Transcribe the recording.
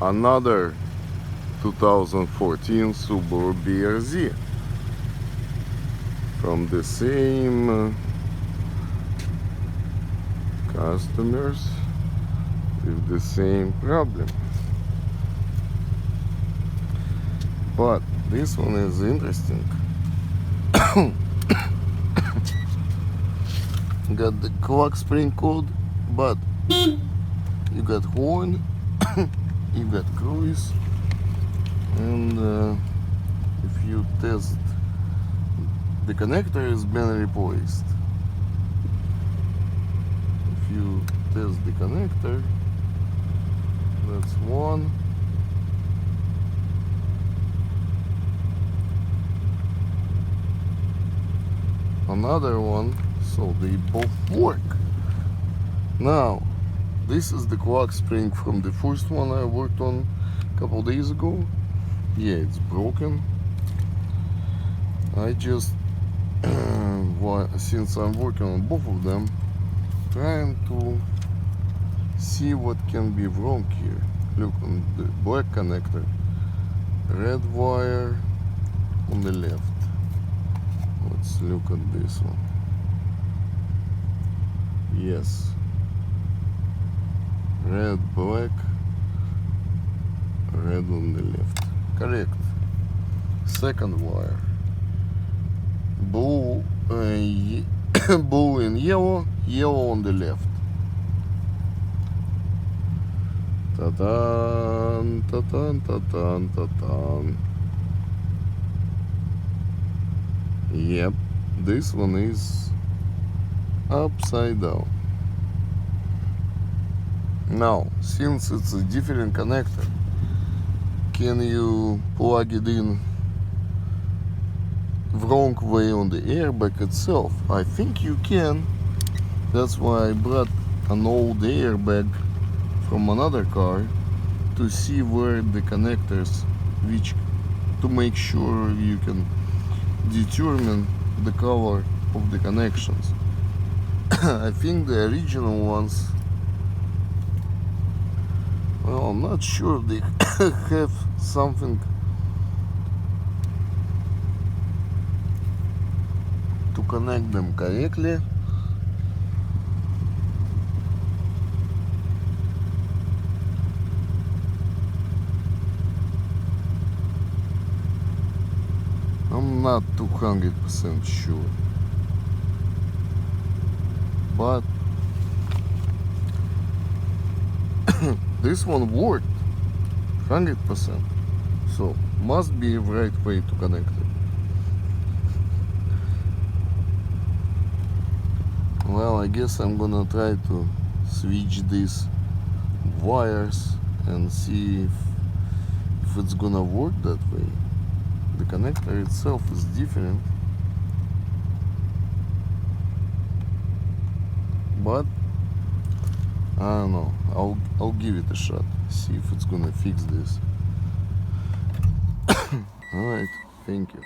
another 2014 Subaru BRZ from the same customers with the same problem. But this one is interesting. Got the clock spring code, but you got horn, you got cruise, and if you test, the connector has been replaced. If you test the connector, that's one. Another one, so they both work. Now, this is the clock spring from the first one I worked on a couple days ago. Yeah, it's broken. I just, since I'm working on both of them, trying to see what can be wrong here. Look on the black connector, red wire on the left. Let's look at this one. Yes, red, black, red on the left. Correct. Second wire, blue, blue and yellow, yellow on the left. Ta-tan, ta-tan, ta-tan, ta-tan. Yep, this one is upside down. Now, since it's a different connector, can you plug it in wrong way on the airbag itself? I think you can. That's why I brought an old airbag from another car to see where the connectors, to make sure you can determine the color of the connections. I think the original ones, well, I'm not sure they have something to connect them correctly. I'm not 200% sure, but this one worked 100%, so must be the right way to connect it. Well, I guess I'm gonna try to switch these wires and see if it's gonna work that way. The connector itself is different, but I don't know. I'll give it a shot. See if it's gonna fix this. All right. Thank you.